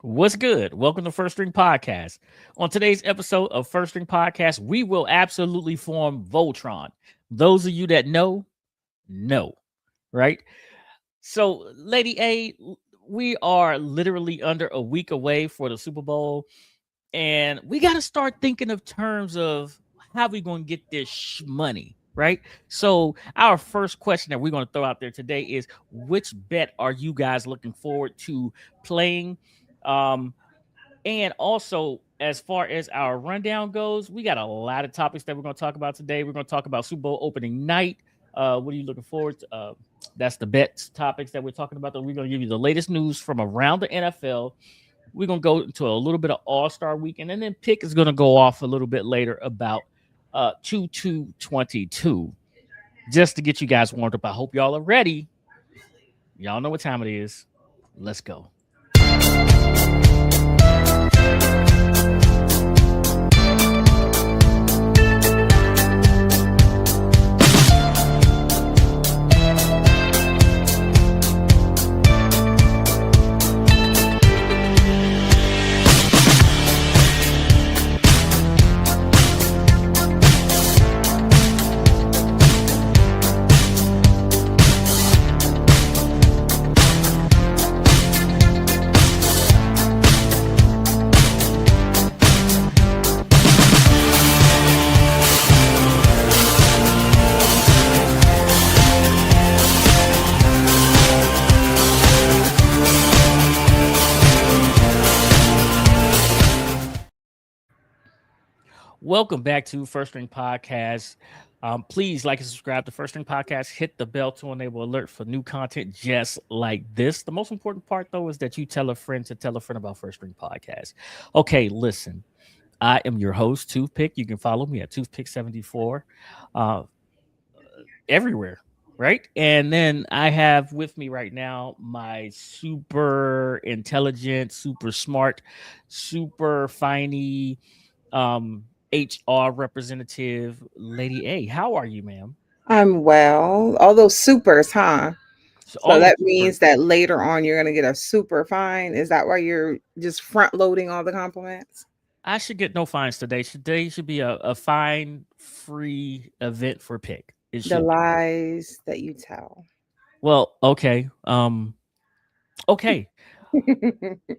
What's good? Welcome to First String Podcast. On today's episode of First String Podcast, we will absolutely form Voltron. Those of you that know, right? So, Lady A, we are literally under a week away for the Super Bowl, and we got to start thinking of terms of how we going to get this money, right? So, our first question that we're going to throw out there today is, which bet are you guys looking forward to playing? Um, and also, as far as our rundown goes, we got a lot of topics that we're going to talk about today. We're going to talk about Super Bowl opening night. What are you looking forward to? That's the bets topics that we're talking about. We're going to give you the latest news from around the NFL. We're going to go into a little bit of All-Star weekend, and then Pick is going to go off a little bit later about 2222, just to get you guys warmed up. I hope y'all are ready. Y'all know what time it is. Let's go. Welcome back to First String Podcast. Please like and subscribe to First String Podcast. Hit the bell to enable alert for new content just like this. The most important part, though, is that you tell a friend to tell a friend about First String Podcast. Okay, listen. I am your host, Toothpick. You can follow me at Toothpick74 uh, everywhere, right? And then I have with me right now my super intelligent, super smart, super finey HR representative, Lady A. How are you, ma'am? I'm well. All those supers, huh? So So all those that super. means that later on you're gonna get a super fine. Is that why you're just front loading all the compliments? I should get no fines today. Today should be a fine free event for Pick. It The should be. lies that you tell. Well, okay. Okay.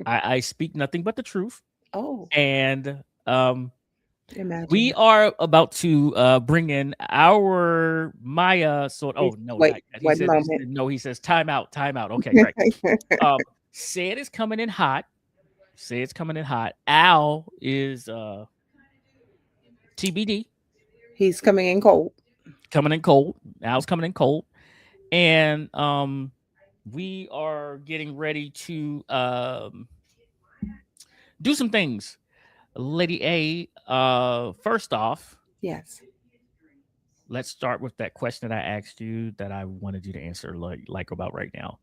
I speak nothing but the truth. Oh, And we imagine. are about to bring in our Maya sort. Oh no, Wait, not yet. He one said moment. no. He says time out, time out. Okay, great. Said is coming in hot. Say it's coming in hot. Al is TBD, He's coming in cold. coming in cold. Al's coming in cold. And we are getting ready to do some things. Lady A, first off, Yes. let's start with that question that I asked you that I wanted you to answer like about right now.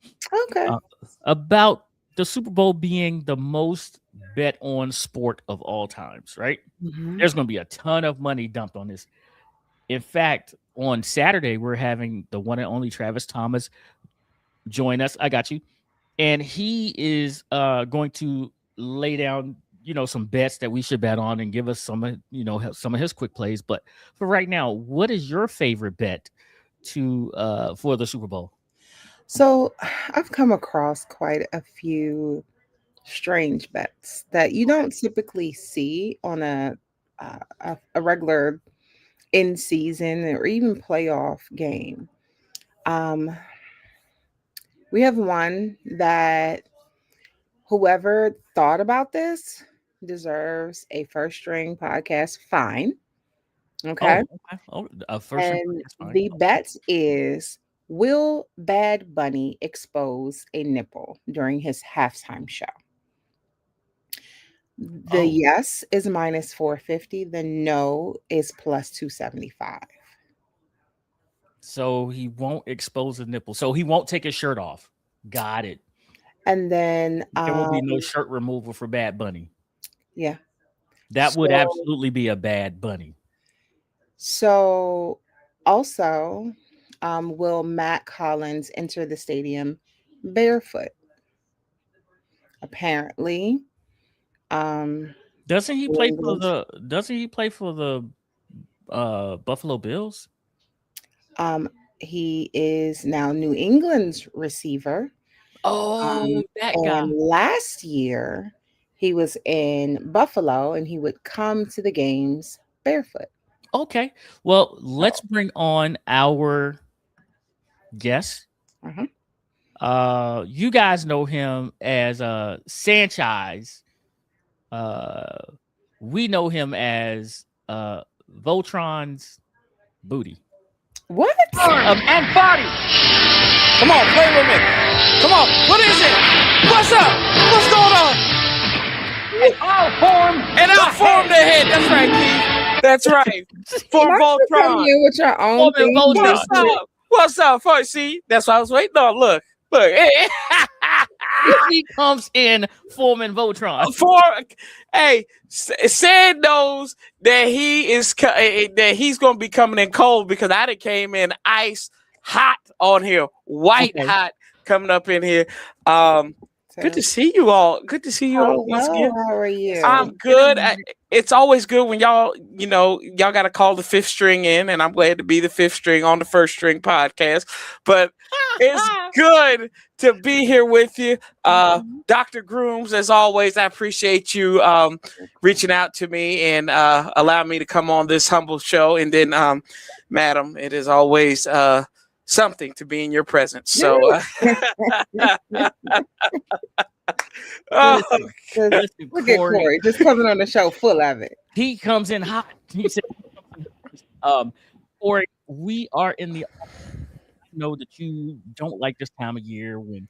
Okay. Uh, about the Super Bowl being the most bet on sport of all times, right? Mhm. There's going to be a ton of money dumped on this. In fact, on Saturday, we're having the one and only Travis Thomas join us. I got you. And he is going to lay down, some bets that we should bet on and give us some of his quick plays. But for right now, what is your favorite bet to for the Super Bowl? So I've come across quite a few strange bets that you don't typically see on a regular in season or even playoff game. Um, we have one that whoever thought about this deserves a first string podcast fine. Okay. Oh, okay. Oh, a first ring. And That's fine. the bet is, will Bad Bunny expose a nipple during his halftime show? The Oh, yes is minus 450, the no is plus 275. so he won't expose his nipple. So he won't take his shirt off. Got it. And then There will be no shirt removal for Bad Bunny. yeah. That would So absolutely be a Bad Bunny. so also will Matt Collins enter the stadium barefoot? Apparently, Um, Doesn't he New play for England. the? Doesn't he play for the Buffalo Bills? Um, he is now New England's receiver. Oh, that guy. And last year he was in Buffalo and he would come to the games barefoot. Okay. Well, let's So, bring on our guest. uh-huh. You guys know him as Sanchez. Uh, we know him as Voltron's booty. What? And body. Come on, play with me. Come on, what is it? What's up? What's going on? And I'll form the head. That's right, Keith. That's right. For Why you come Voltron. here with your own Form thing? Voltron. What's up? What's up, folks? See, that's what I was waiting on. Look. He comes in forming Voltron. Hey, Sad knows that that he's gonna be coming in cold because I done came in ice hot on here, white Okay. hot coming up in here. Good to see you all. Good to see you all once Hello, again. how are you? I'm good. It's always good when y'all got to call the fifth string in, and I'm glad to be the fifth string on the first string podcast. But it's good to be here with you, Dr. Grooms. As always, I appreciate you reaching out to me and allowing me to come on this humble show. And then, Madam, it is always something to be in your presence. So. Look Listen, at Corey just coming on the show full of it. He comes in hot. He said, Corey, we are in the. I know that you don't like this time of year when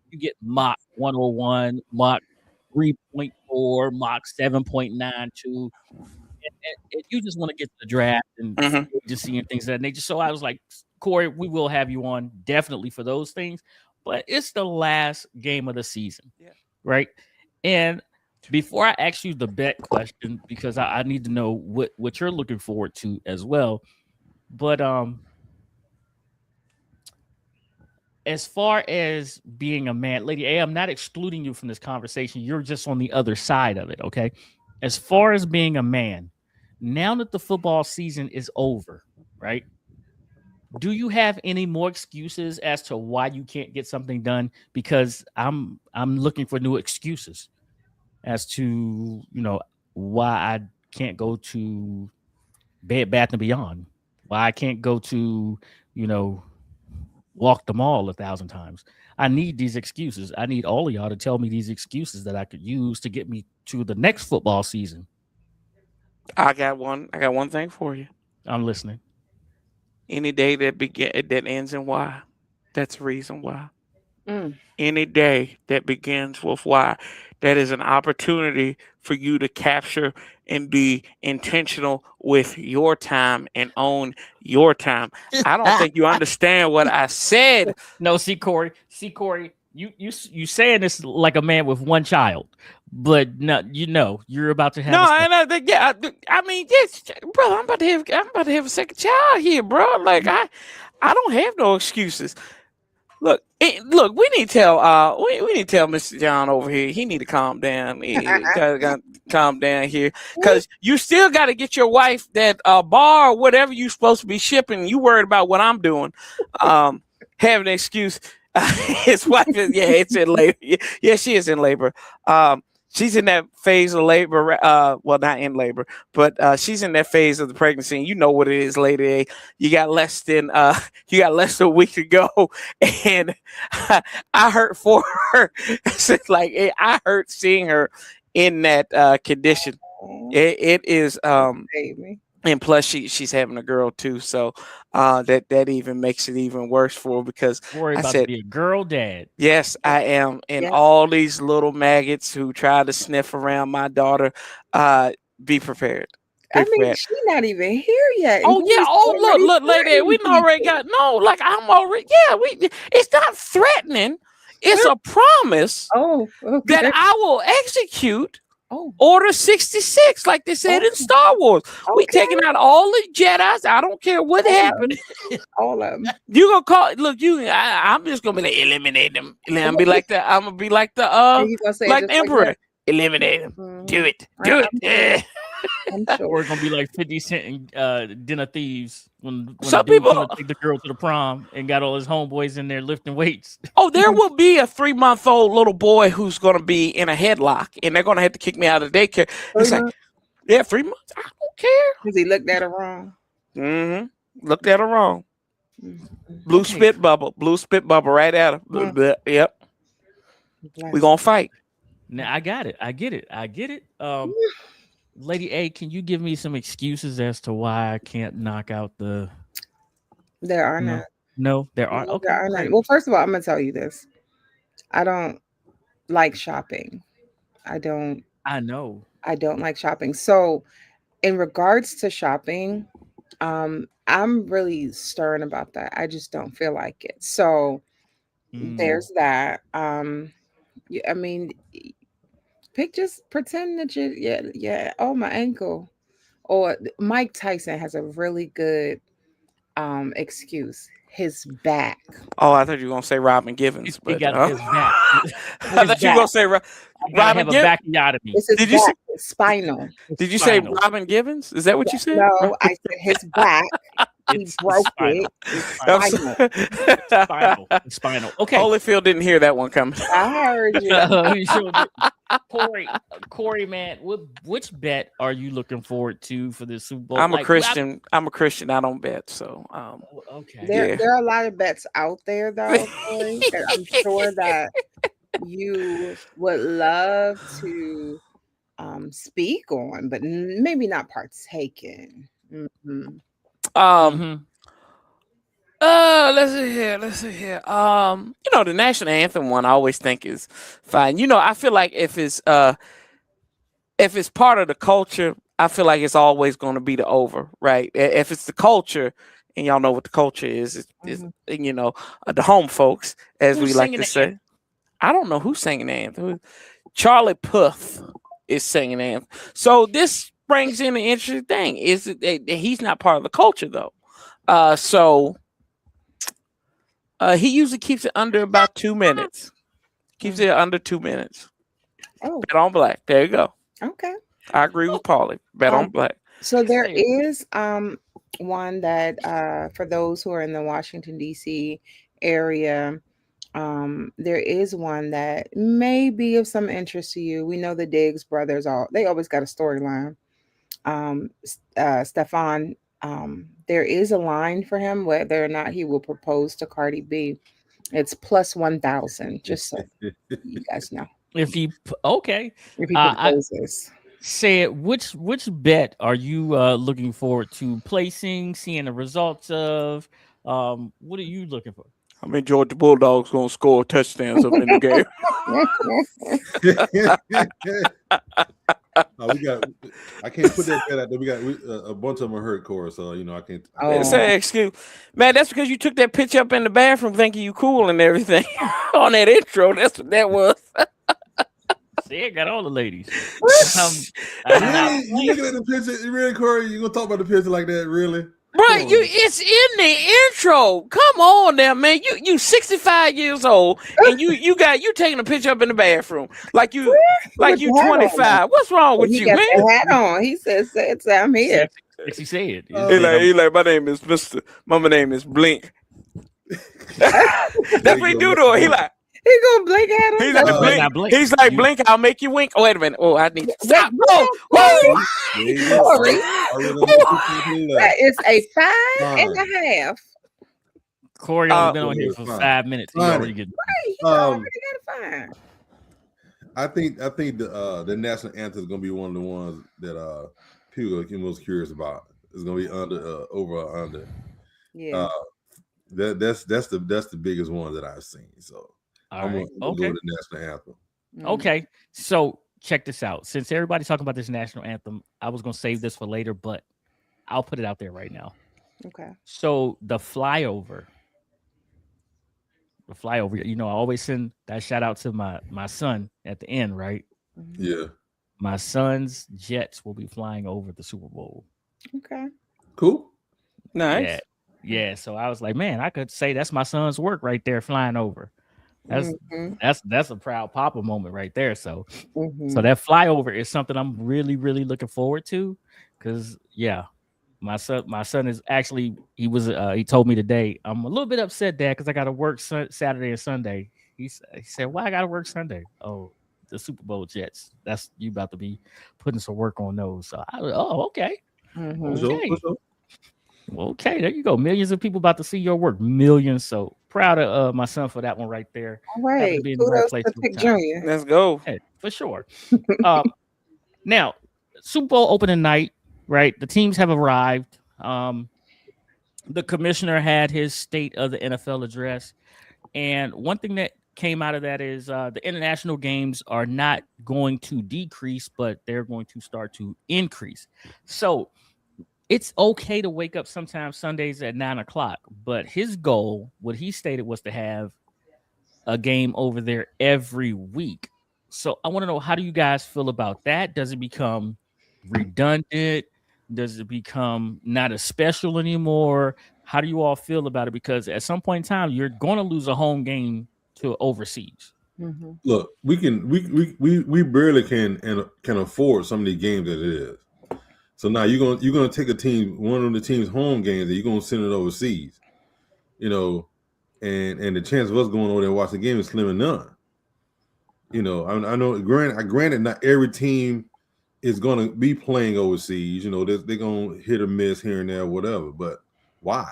you get Mach 101, Mach 3.4, Mach 7.92. And you just want to get to the draft and just seeing things of that nature. So I was like, Corey, we will have you on definitely for those things, but it's the last game of the season, right? And before I ask you the bet question, because I need to know what you're looking forward to as well, but as far as being a man, Lady A, I'm not excluding you from this conversation. You're just on the other side of it, okay? As far as being a man, now that the football season is over, right? Do you have any more excuses as to why you can't get something done? Because I'm looking for new excuses as to why I can't go to Bed Bath and Beyond, why I can't go to walk the mall 1,000 times. I need these excuses. I need all of y'all to tell me these excuses that I could use to get me to the next football season. I got one thing for you. I'm listening. Any day that ends in Y, that's the reason why. Mm. Any day that begins with Y, that is an opportunity for you to capture and be intentional with your time and own your time. I don't think you understand what I said. No, see Corey, you saying this like a man with one child, but no, you're about to have. No, and I mean, yes, brother, I'm about to have a second child here, bro. Like I don't have no excuses. Look, we need to tell we need to tell Mr. John over here. He need to calm down. He gotta calm down here, because you still got to get your wife that bar or whatever you supposed to be shipping. You worried about what I'm doing? Have an excuse. His wife is it's in labor. Yeah, she is in labor. She's in that phase of labor. Well, not in labor, but she's in that phase of the pregnancy. And you know what it is, lady. You got less than a week to go, and I hurt for her. It's like I hurt seeing her in that condition. It is Baby. And plus she's having a girl too, so that even makes it even worse for her, because Worry I about said, to be a girl dad. yes, I am. And Yeah. all these little maggots who try to sniff around my daughter, be prepared. I mean, she's not even here yet. Oh yeah. Look, lady, we already got I'm already. Yeah, it's not threatening. It's a promise Oh, okay. that I will execute. Oh, Order 66, like they said in Star Wars. We okay. taking out all the Jedis. I don't care what happened. All of them. You gonna call? Look, I'm just gonna be like, eliminate them. And I'm gonna be like the And you gonna say it like just the Emperor. that? Eliminate him. Do Mhm. it. Do it. Yeah. I'm Or sure. it's gonna be like 50 Cent and Den of Thieves when the Some dude people. couldn't take the girl to the prom and got all his homeboys in there lifting weights. Oh, there will be a 3-month-old little boy who's going to be in a headlock, and they're going to have to kick me out of the daycare. 3 It's like, months yeah, 3 months. I don't care. because he looked at her wrong. Looked at her wrong. Mhm. Blue Okay. spit bubble right at her. Yep. We Bless. gonna fight. Now I got it. I get it. I get it. Lady A, can you give me some excuses as to why I can't knock out the There are no? not. No, there are. No, Okay, there are not. great. Well, first of all, I'm gonna tell you this. I don't like shopping. I don't. I know. I don't like shopping. So, in regards to shopping, I'm really stern about that. I just don't feel like it. So Mm, there's that. I mean, just pretend that you, yeah, yeah. Oh, my ankle. Or Mike Tyson has a really good excuse. His back. Oh, I thought you were gonna say Robin he, Givens, he but got his back. I His thought you were gonna back. say I gotta Robin have a Givens. bacchiotomy. It's his Did you say? back. It's spinal. It's Did you say spinal. Robin Givens? Is that what you said? No, I said his back. He It's broke spinal. it. It's I'm spinal. Spinal. It's spinal. Okay. Holyfield didn't hear that one coming. I heard you. You sure did. Corey, man, which bet are you looking forward to for the Super Bowl? I'm a Like, Christian. I'm a Christian. I don't bet. So, okay. Yeah. There are a lot of bets out there, though, Corey, that I'm sure that you would love to speak on, but maybe not partake in. Mhm. um, Mhm. let's see here. The national anthem one I always think is fine. I feel like if it's part of the culture, I feel like it's always going to be the over, right? If it's the culture, and y'all know what the culture is Mhm. the home folks, as Who's we like singing to the say. I don't know who's singing the anthem. Charlie Puth is singing the anthem. So this brings in an interesting thing: is that he's not part of the culture though. So he usually keeps it under about 2 minutes. Keeps it under 2 minutes. Oh, Bet on black. There you go. okay. I agree with Paulie. Bet on Um, black. So there Hey, is one that for those who are in the Washington D.C. area, there is one that may be of some interest to you. We know the Diggs brothers they always got a storyline. Stefan, there is a line for him whether or not he will propose to Cardi B. It's plus 1,000, just so you guys know if he okay, if he I proposes. said which bet are you looking forward to placing, seeing the results of? What are you looking for? I mean, Georgia Bulldogs gonna score touchdowns up in the game. We got. I can't put that bet out there. We got a bunch of them are hurt, Cora. So I can't. Oh. Say excuse, man. That's because you took that picture up in the bathroom thinking you cool and everything on that intro. That's what that was. See, I got all the ladies. Really? You looking at the picture? Really, Corey? You gonna talk about the picture like that? Really? Right, it's in the intro. Come on now, man. You 65 years old and you taking a picture up in the bathroom like you With the hat on. 25. What's wrong with He you, got man? the hat on. He says, I'm here. She said. He like, my name is Mr. Mama name is Blink. That's what he do to her. He like, He gonna blink at him. he's That's like, what- not blink. blink. He's like, You- blink, I'll make you wink. Oh, wait a minute. Oh, I need to Wait, stop. wait, Whoa. There you go. Corey. Already on the That is a five Fine. and a half. Corey only been on here it's for fine. 5 minutes. He Fine. already getting He already got a fine. I think the national anthem is gonna be one of the ones that people are most curious about. It's gonna be over or under. Yeah. That's the biggest one that I've seen. So all I'm right. gonna go Okay. with the national anthem. Mm. Okay. So check this out. Since everybody's talking about this national anthem, I was gonna save this for later, but I'll put it out there right now. Okay. So the flyover, I always send that shout out to my son at the end, right? Mhm. Yeah. My son's jets will be flying over the Super Bowl. Okay. Cool. Nice. Yeah. Yeah. So I was like, man, I could say that's my son's work right there flying over. That's Mhm, that's a proud papa moment right there. So mhm. that flyover is something I'm really really looking forward to, because yeah, my son is actually he told me today, I'm a little bit upset, Dad, because I got to work Saturday and Sunday. He said, why I got to work Sunday? Oh, the Super Bowl Jets. That's you about to be putting some work on those. So okay. For Mhm. sure, for Okay. sure. Okay, there you go. Millions of people about to see your work. Millions. So proud of my son for that one right there. All Happy to right. be in the right Kudos place to at the Pick time. Junior. Let's go. Hey, for sure. Um, Now, Super Bowl opening night, right? The teams have arrived. The commissioner had his state of the NFL address. And one thing that came out of that is the international games are not going to decrease, but they're going to start to increase. So it's okay to wake up sometimes Sundays at 9 o'clock. But his goal, what he stated, was to have a game over there every week. So I want to know, how do you guys feel about that? Does it become redundant? Does it become not as special anymore? How do you all feel about it? Because at some point in time, you're going to lose a home game to overseas. Mhm. Look, we barely can afford some of these games that it is. So now you're gonna take a team, one of the team's home games, and you're gonna send it overseas. You know, and the chance of us going over there and watching the game is slim and none. I know. Granted, not every team is gonna be playing overseas. They're gonna hit or miss here and there, whatever. But why?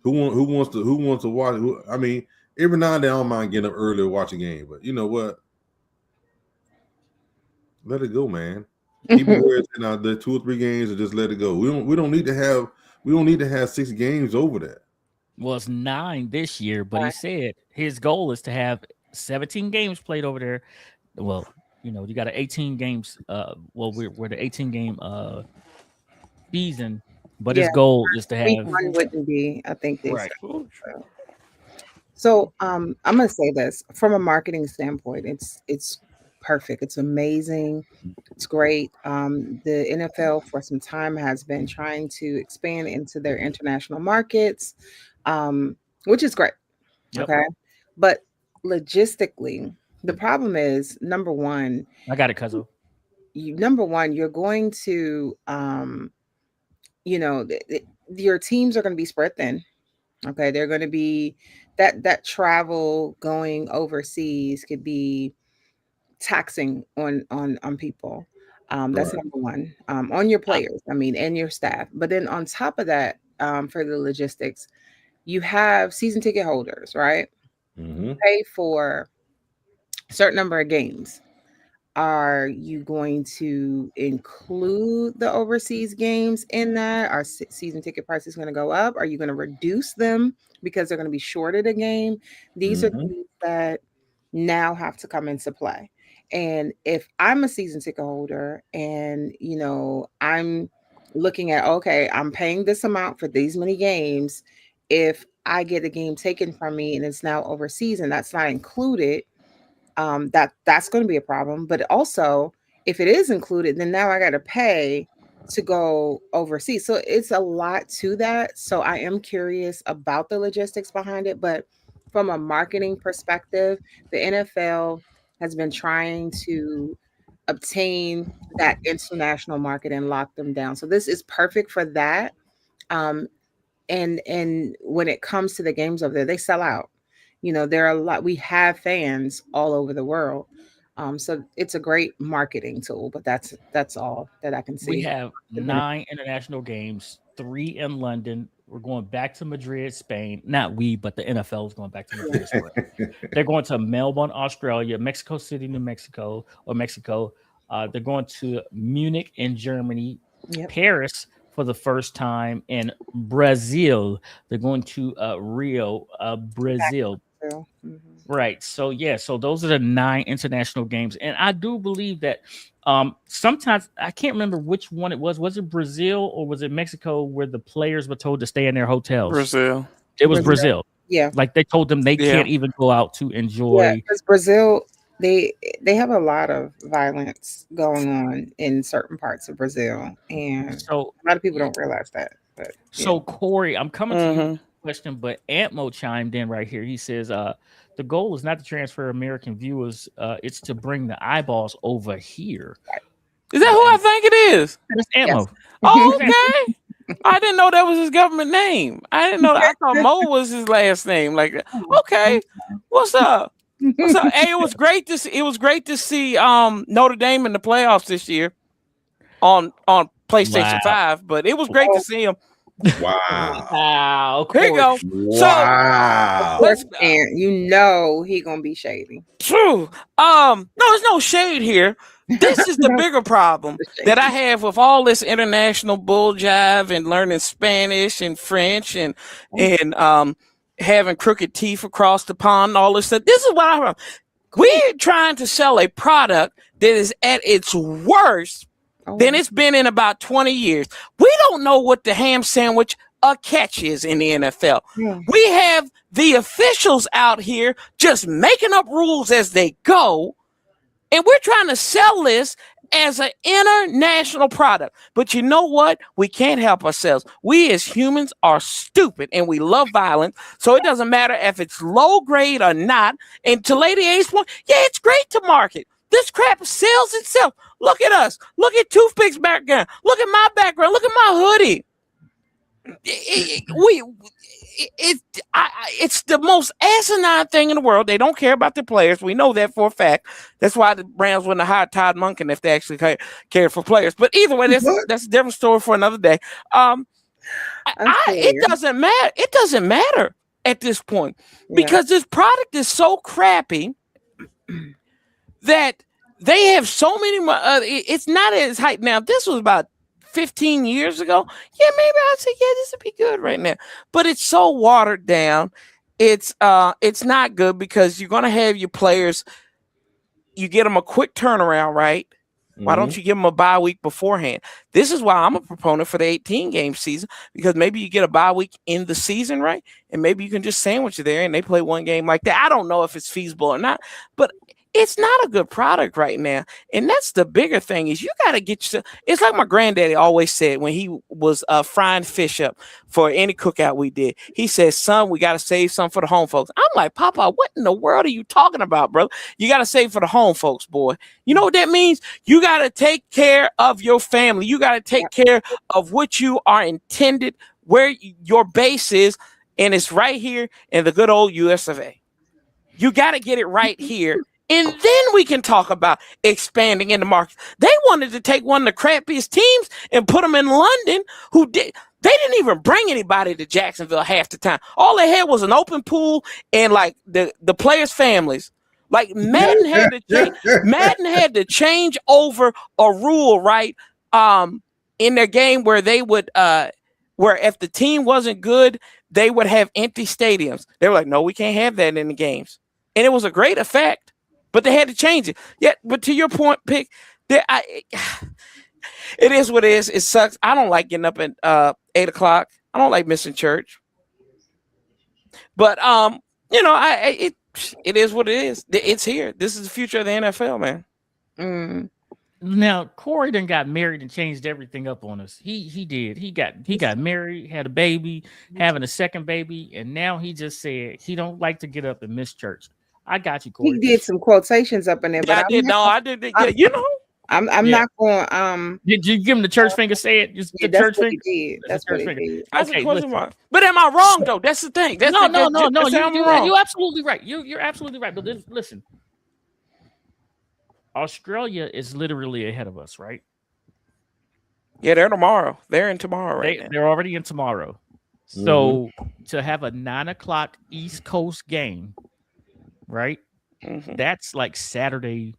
Who wants to watch? I mean, every now and then I don't mind getting up early to watch a game, but you know what? Let it go, man. Keep it where it's now. The 2 or 3 games, and just let it go. We don't need to have 6 games over there. Well, it's 9 this year, but he Right. said his goal is to have 17 games played over there. Well, you got an 18 games. We're the 18 game season, but Yeah. his goal is to Week have one wouldn't be, I think they right. said. So I'm gonna say this from a marketing standpoint, it's perfect. It's amazing. It's great. The NFL for some time has been trying to expand into their international markets, which is great. Yep, Okay. But logistically, the problem is number one, I got it, Cuzzo. you're going to your teams are going to be spread thin. Okay, they're going to be that travel going overseas could be taxing on people. That's Right. number one. On your I, players, I mean, and your staff. But then on top of that, for the logistics, you have season ticket holders, right? Mm-hmm. Pay for a certain number of games. Are you going to include the overseas games in that? Are season ticket prices going to go up? Are you going to reduce them because they're going to be shorted a game? These are Mm-hmm. things that now have to come into play. And if I'm a season ticket holder and, I'm looking at, okay, I'm paying this amount for these many games. If I get a game taken from me and it's now overseas and that's not included, that's going to be a problem. But also, if it is included, then now I got to pay to go overseas. So it's a lot to that. So I am curious about the logistics behind it. But from a marketing perspective, the NFL has been trying to obtain that international market and lock them down. So this is perfect for that. Um, and when it comes to the games over there, they sell out. There are a lot. We have fans all over the world, so it's a great marketing tool. But that's all that I can we see. have 9 international games, 3 in London. We're going back to Madrid, Spain. Not we, but the NFL is going back to Yeah. Madrid, Spain. They're going to Melbourne, Australia, Mexico City, New Mexico, or Mexico. They're going to Munich in Germany, Yep. Paris for the first time, and Brazil. They're going to Rio, Back Brazil. to, mhm. Right. So yeah, so those are the 9 international games. And I do believe that sometimes I can't remember which one it was. Was it Brazil or was it Mexico where the players were told to stay in their hotels? Brazil. It was Brazil. Brazil. Yeah, Like they told them they Yeah. can't even go out to yeah. enjoy. Because Brazil, they have a lot of violence going on in certain parts of Brazil, and So a lot of people yeah. don't realize that. But yeah. So Corey, I'm coming to you with Mm-hmm. a question, but Antmo chimed in right here. He says, the goal is not to transfer American viewers. It's to bring the eyeballs over here. Is that who I think it is? That's Ammo. Oh, okay. I didn't know that was his government name. I didn't know that. I thought Mo was his last name. Like, okay, what's up? What's up? Hey, it was great to see. It was great to see Notre Dame in the playoffs this year on PlayStation Wow. 5. But it was great to see him. Wow. Wow. There you go. Wow. Of course, and you know he gonna be shady. True. No, there's no shade here. This is the bigger problem that I have with all this international bull jive and learning Spanish and French and having crooked teeth across the pond and all this stuff. This is what I'm. We're trying to sell a product that is at its worst than it's been in about 20 years. We don't know what the ham sandwich a catch is in the NFL. We have the officials out here just making up rules as they go. And we're trying to sell this as an international product. But you know what? We can't help ourselves. We as humans are stupid and we love violence. So it doesn't matter if it's low grade or not. And to Lady A's point, yeah, it's great to market. This crap sells itself. Look at us. Look at Toothpick's background. Look at my background. Look at my hoodie. It's the most asinine thing in the world. They don't care about the players. We know that for a fact. That's why the Rams wouldn't have hired Todd Monken if they actually cared for players. But either way, that's a different story for another day. It doesn't matter. It doesn't matter at this point because this product is so crappy that they have so many. It's not as hype now. This was about 15 years ago, yeah, maybe I'd say, yeah, this would be good right now. But it's so watered down. It's not good because you're going to have your players, you get them a quick turnaround, right? Why don't you give them a bye week beforehand? This is why I'm a proponent for the 18-game season, because maybe you get a bye week in the season, right? And maybe you can just sandwich it there and they play one game like that. I don't know if it's feasible or not, but it's not a good product right now. And that's the bigger thing is you got to get yourself. It's like my granddaddy always said when he was frying fish up for any cookout we did. He said, son, we got to save some for the home folks. I'm like, Papa, what in the world are you talking about, bro? You got to save for the home folks, boy. You know what that means? You got to take care of your family. You got to take care of what you are intended, where your base is. And it's right here in the good old US of A. You got to get it right here. And then we can talk about expanding in the market. They wanted to take one of the crappiest teams and put them in London they didn't even bring anybody to Jacksonville half the time. All they had was an open pool and like the players' families. Like Madden had to change over a rule, right? In their game where they would where if the team wasn't good, they would have empty stadiums. They were like, no, we can't have that in the games. And it was a great effect. But they had to change it. Yeah, but to your point, Pick, it is what it is. It sucks. I don't like getting up at 8 o'clock. I don't like missing church. But it is what it is. It's here. This is the future of the NFL, man. Now Corey done got married and changed everything up on us. He did. He got married, had a baby, having a second baby, and now he just said he don't like to get up and miss church. I got you, Corey. He did some quotations up in there, but I did. Yeah, you know, I'm not going. Did you give him the church finger? Say it. Just the church finger. That's what he did. That's a question mark. But am I wrong though? That's the thing. No. You're absolutely right. You're absolutely right. But listen, Australia is literally ahead of us, right? Yeah, they're tomorrow. They're in tomorrow, right? They're already in tomorrow. So to have a 9 o'clock East Coast game, right? That's like Saturday,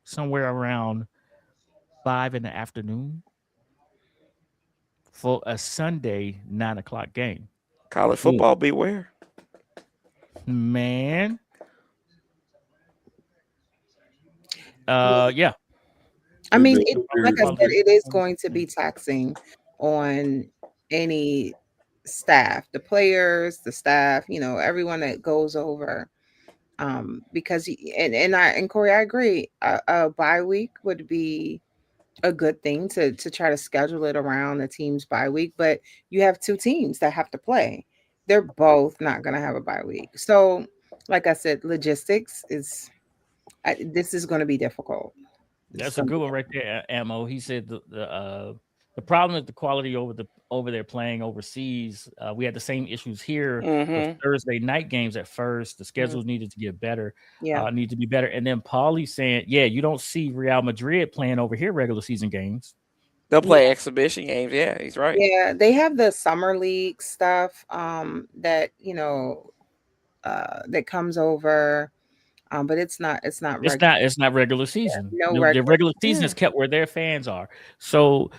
somewhere around 5 in the afternoon for a Sunday 9 o'clock game. College football, beware, man. Yeah. I mean, like I said, it is going to be taxing on any staff, the players, the staff, everyone that goes over. Because and Corey, I agree. A bye week would be a good thing to try to schedule it around the team's bye week, but you have two teams that have to play. They're both not going to have a bye week. So like I said, logistics is this is going to be difficult. It's That's a going to good be one right there, Ammo. He said the problem is the quality over there playing overseas. We had the same issues here with Mm-hmm. Thursday night games at first. The Mhm. schedules needed to get better, Yeah. need to be better. And then Paulie's saying, yeah, you don't see Real Madrid playing over here regular season games. They'll Yeah. play exhibition games. Yeah, he's right. Yeah, they have the summer league stuff that, that comes over, but it's not regular. It's not regular season. No The regular. regular season Yeah. is kept where their fans are. So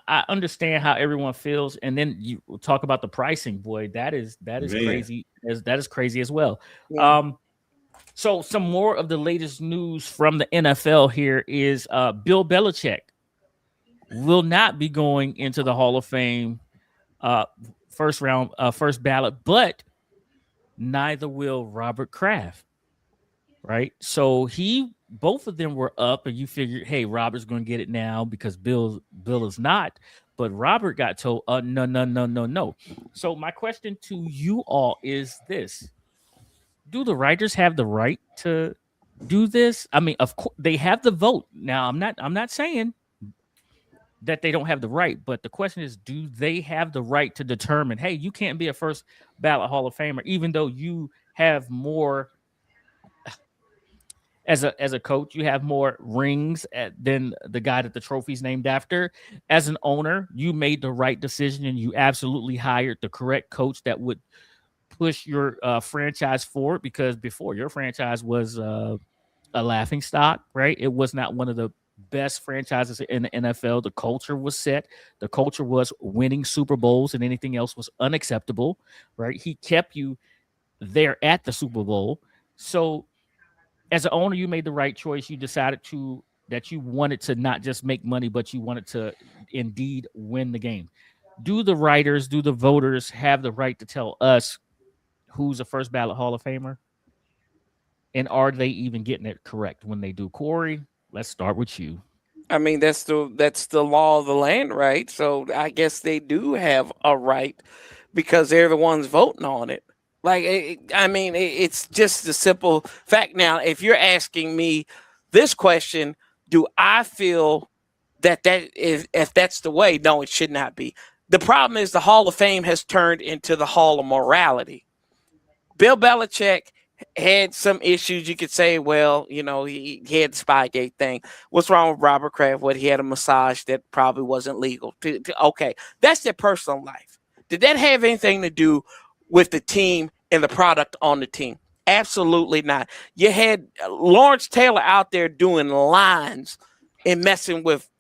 I understand how everyone feels, and then you talk about the pricing. Boy, that is Man. crazy. That is crazy as well. Yeah. So some more of the latest news from the NFL here is Bill Belichick will not be going into the Hall of Fame first ballot, but neither will Robert Kraft. Right. So both of them were up, and you figured, hey, Robert's going to get it now because Bill is not. But Robert got told, no, no, no, no, no. So my question to you all is this: do the writers have the right to do this? I mean, of course they have the vote. Now, I'm not saying that they don't have the right, but the question is, do they have the right to determine, hey, you can't be a first ballot Hall of Famer, even though you have more as a coach, you have more rings than the guy that the trophy's named after. As an owner, you made the right decision and you absolutely hired the correct coach that would push your franchise forward, because before your franchise was a laughing stock, right? It was not one of the best franchises in the NFL. The culture was set. The culture was winning Super Bowls, and anything else was unacceptable, right? He kept you there at the Super Bowl. So as an owner, you made the right choice. You decided that you wanted to not just make money, but you wanted to indeed win the game. Do the writers, do the voters have the right to tell us who's a first ballot Hall of Famer? And are they even getting it correct when they do? Corey, let's start with you. I mean, that's the law of the land, right? So I guess they do have a right because they're the ones voting on it. Like, it's just a simple fact. Now, if you're asking me this question, do I feel that if that's the way? No, it should not be. The problem is the Hall of Fame has turned into the Hall of Morality. Bill Belichick had some issues. You could say, well, he had the Spygate thing. What's wrong with Robert Kraft? What, he had a massage that probably wasn't legal. Okay, that's their personal life. Did that have anything to do with the team and the product on the team? Absolutely not. You had Lawrence Taylor out there doing lines and messing with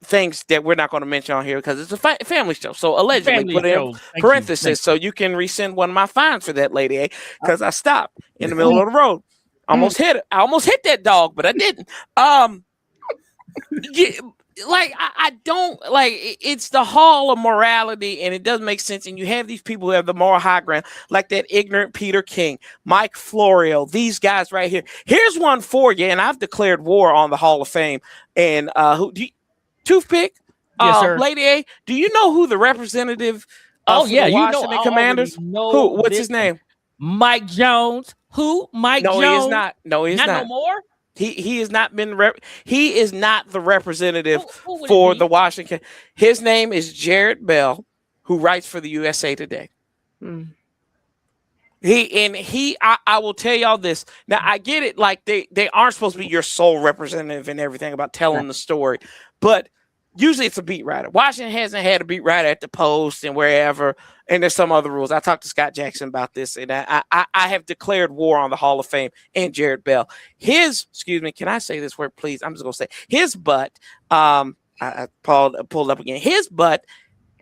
things that we're not going to mention on here because it's a family show. So allegedly, Family put in shows. Thank parentheses you. so you can rescind one of my fines for that, lady, because I stopped in the middle of the road. I almost hit that dog, but I didn't. I don't like it's the Hall of Morality, and it doesn't make sense. And you have these people who have the moral high ground, like that ignorant Peter King, Mike Florio, these guys right here. Here's one for you, and I've declared war on the Hall of Fame. And Toothpick, Yes, sir. Lady A, do you know who the representative of the Washington Commanders? Who? What's his name? Mike Jones. Who? Mike Jones? No, he is not. No, he is not. No more? He has not been he is not the representative for the Washington. His name is Jared Bell, who writes for the USA Today. I will tell y'all this. Now I get it, like they aren't supposed to be your sole representative and everything about telling the story, but usually it's a beat writer. Washington hasn't had a beat writer at the Post and wherever, and there's some other rules. I talked to Scott Jackson about this, and I have declared war on the Hall of Fame and Jared Bell. Can I say this word, please? I'm just gonna say his butt. I pulled up again. His butt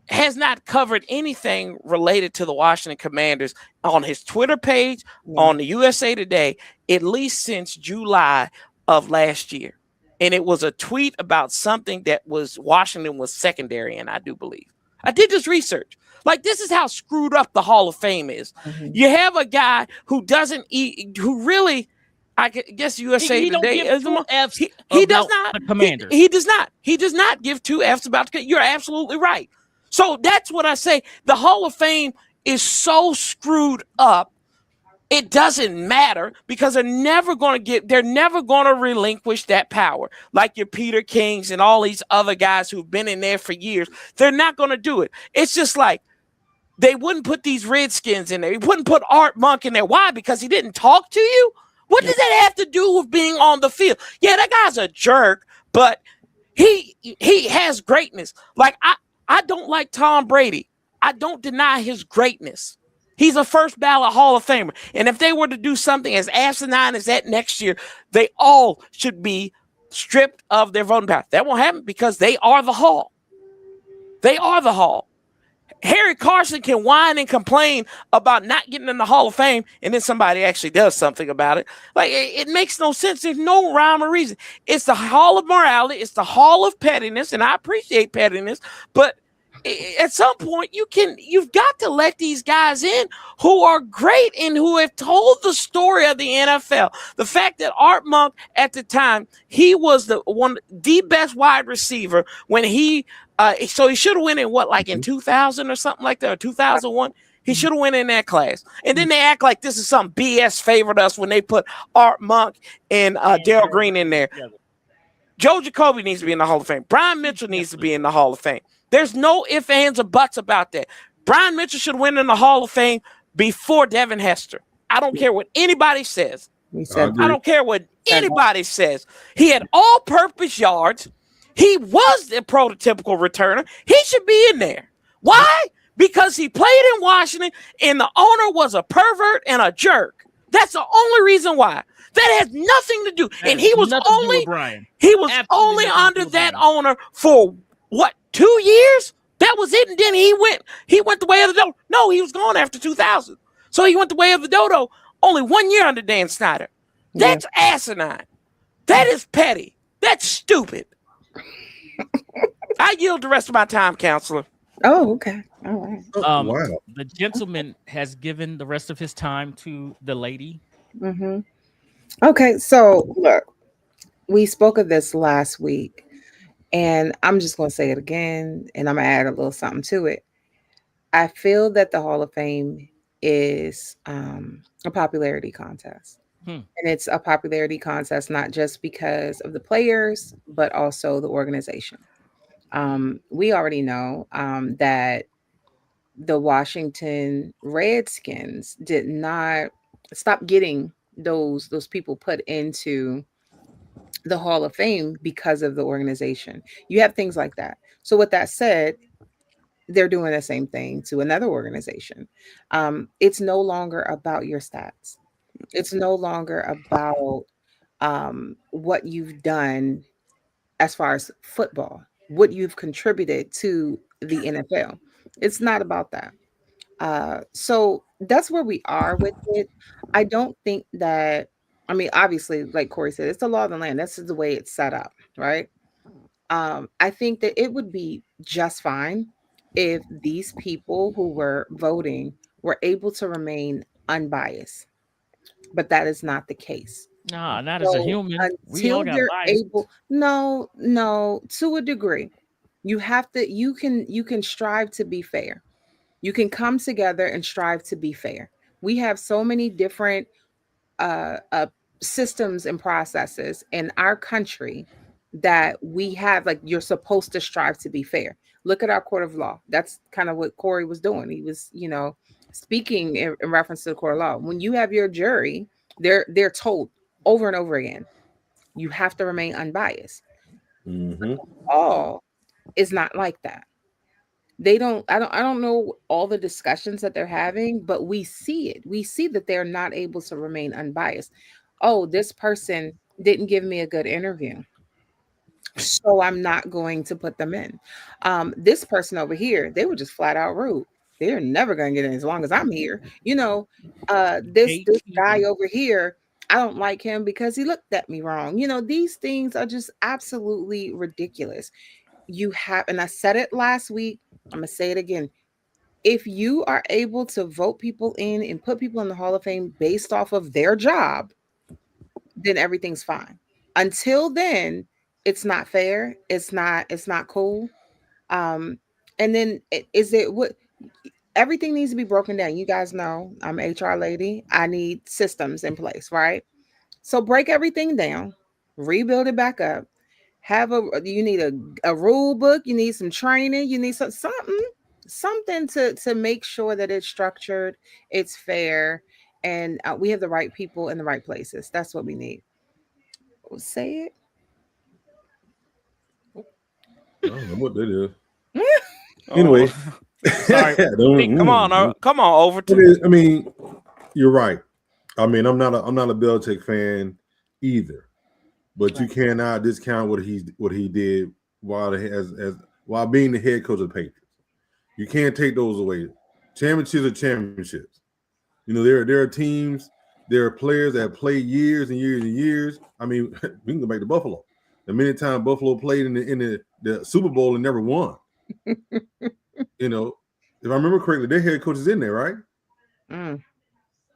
has not covered anything related to the Washington Commanders on his Twitter page, on the USA Today, at least since July of last year. And it was a tweet about something that Washington was secondary in, I do believe. I did this research. Like, this is how screwed up the Hall of Fame is. You have a guy who doesn't eat, who really, I guess USA he Today is the F's. He does not. The Commanders. He does not. He does not give 2 F's about the. You're absolutely right. So that's what I say. The Hall of Fame is so screwed up. It doesn't matter because they're never going to relinquish that power. Like your Peter Kings and all these other guys who've been in there for years, they're not going to do it. It's just like they wouldn't put these Redskins in there. They wouldn't put Art Monk in there. Why? Because he didn't talk to you? What does that have to do with being on the field? Yeah, that guy's a jerk, but he has greatness. Like I don't like Tom Brady. I don't deny his greatness. He's a first ballot Hall of Famer. And if they were to do something as asinine as that next year, they all should be stripped of their voting power. That won't happen because they are the Hall. They are the Hall. Harry Carson can whine and complain about not getting in the Hall of Fame, and then somebody actually does something about it. Like, it makes no sense. There's no rhyme or reason. It's the Hall of Morality. It's the Hall of Pettiness, and I appreciate pettiness, but at some point you've got to let these guys in who are great and who have told the story of the NFL. The fact that Art Monk at the time, he was the best wide receiver when so he should have went in like in 2000 or something like that, or 2001. He should have went in that class. And then they act like this is some BS favored us when they put Art Monk and Darrell Green in there. Joe Jacoby needs to be in the Hall of Fame. Brian Mitchell needs to be in the Hall of Fame. There's no ifs, ands, or buts about that. Brian Mitchell should win in the Hall of Fame before Devin Hester. I don't care what anybody says. I don't care what anybody says. He had all-purpose yards. He was the prototypical returner. He should be in there. Why? Because he played in Washington and the owner was a pervert and a jerk. That's the only reason why. That has nothing to do. And he was only under that owner for what, 2 years? That was it. And then he went the way of the dodo. No, he was gone after 2000. So he went the way of the dodo only 1 year under Dan Snyder. That's asinine. That is petty. That's stupid. I yield the rest of my time, counselor. Oh, okay. All right. Wow. The gentleman has given the rest of his time to the lady. Mm-hmm. Okay, so look, we spoke of this last week, and I'm just going to say it again, and I'm going to add a little something to it. I feel that the Hall of Fame is a popularity contest. And it's a popularity contest not just because of the players, but also the organization. We already know that the Washington Redskins did not stop getting those people put into the Hall of Fame because of the organization. You have things like that. So with that said, they're doing the same thing to another organization. It's no longer about your stats. It's no longer about what you've done as far as football, what you've contributed to the NFL. It's not about that. So that's where we are with it. I don't think that, I mean, obviously, like Corey said, it's the law of the land. That's the way it's set up, right? I think that it would be just fine if these people who were voting were able to remain unbiased, but that is not the case. Nah, not as a human. We all Until got they're biases. able, no, to a degree, you can strive to be fair. You can come together and strive to be fair. We have so many different uh, systems and processes in our country that we have, like, you're supposed to strive to be fair. Look at our court of law. That's kind of what Corey was doing. He was, speaking in reference to the court of law. When you have your jury, they're told over and over again, you have to remain unbiased. Mm-hmm. All is not like that. They don't, I don't know all the discussions that they're having, but we see it. We see that they're not able to remain unbiased. Oh, this person didn't give me a good interview, so I'm not going to put them in. This person over here, they were just flat out rude. They're never going to get in as long as I'm here. This guy over here, I don't like him because he looked at me wrong. These things are just absolutely ridiculous. You have, and I said it last week, I'm gonna say it again. If you are able to vote people in and put people in the Hall of Fame based off of their job, then everything's fine. Until then, it's not fair. It's not cool. And then is it what everything needs to be broken down. You guys know I'm HR lady. I need systems in place, right? So break everything down, rebuild it back up. You need a rule book, you need some training, you need something to make sure that it's structured, it's fair, and we have the right people in the right places. That's what we need. Say I don't know what that is. it. Anyway, Sorry. Come on, over I to mean, I mean, you're right. I mean, I'm not a Belichick fan either, but you cannot discount what he did while being the head coach of the Patriots. You can't take those away. Championships are championships. You know, there are teams, there are players that play years and years and years. I mean, we can go back to Buffalo. The many times Buffalo played in the Super Bowl and never won. You know, if I remember correctly, their head coach is in there, right?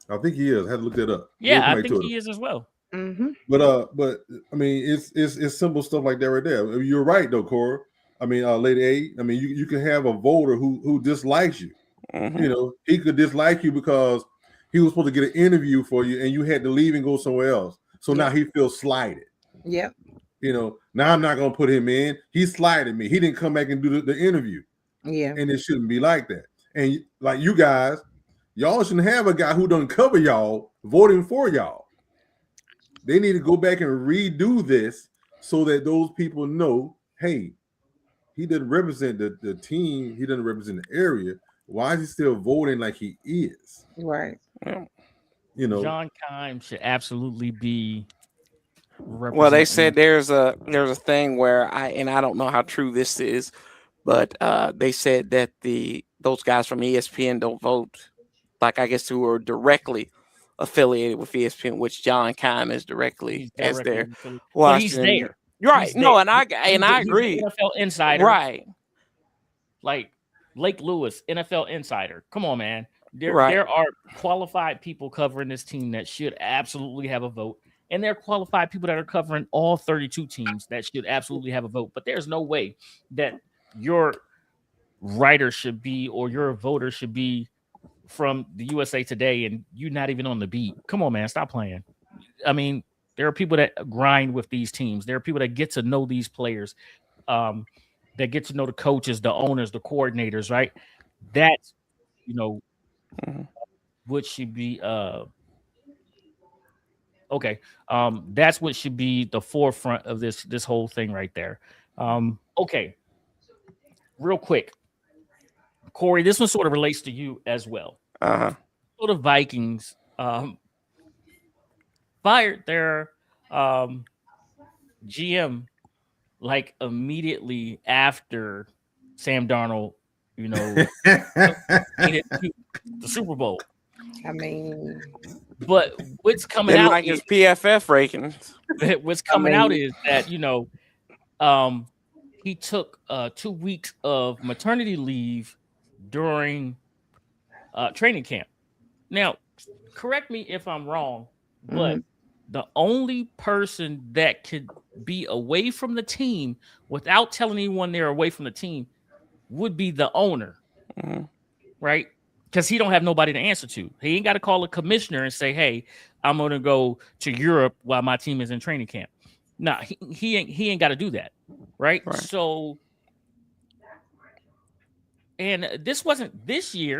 I think he is. I had to look that up. Yeah, I think he is as well. Mm-hmm. But I mean, it's simple stuff like that right there. You're right though, Cora. I mean, Lady A. I mean, you can have a voter who dislikes you. Mm-hmm. You know, he could dislike you because he was supposed to get an interview for you, and you had to leave and go somewhere else. So now he feels slighted. Yep. You know, now I'm not going to put him in. He slighted me. He didn't come back and do the interview. Yeah. And it shouldn't be like that. And like you guys, y'all shouldn't have a guy who doesn't cover y'all voting for y'all. They need to go back and redo this so that those people know, hey, he doesn't represent the team. He doesn't represent the area. Why is he still voting like he is? Right. You know, John Keim should absolutely be. Well, they said there's a thing where I don't know how true this is, but they said that those guys from ESPN don't vote, like I guess who are directly affiliated with ESPN, which John Keim is directly as their well, he's there. Right. He's no, there. and I agree. He's an NFL insider. Right. Like Lake Lewis, NFL insider. Come on, man. There are qualified people covering this team that should absolutely have a vote. And there are qualified people that are covering all 32 teams that should absolutely have a vote. But there's no way that your writer should be or your voter should be from the USA Today and you're not even on the beat. Come on, man. Stop playing. I mean, there are people that grind with these teams. There are people that get to know these players, that get to know the coaches, the owners, the coordinators, right? That's, what should be okay. That's what should be the forefront of this whole thing right there. Okay. Real quick. Corey, this one sort of relates to you as well. So the Vikings fired their GM like immediately after Sam Darnold, made it to the Super Bowl. I mean, but what's coming out like his PFF ratings. What's coming out is that he took 2 weeks of maternity leave during training camp. Now, correct me if I'm wrong, but the only person that could be away from the team without telling anyone they're away from the team would be the owner, right? Because he don't have nobody to answer to. He ain't got to call a commissioner and say, "Hey, I'm going to go to Europe while my team is in training camp." Nah, he ain't got to do that, right? So, and this wasn't this year.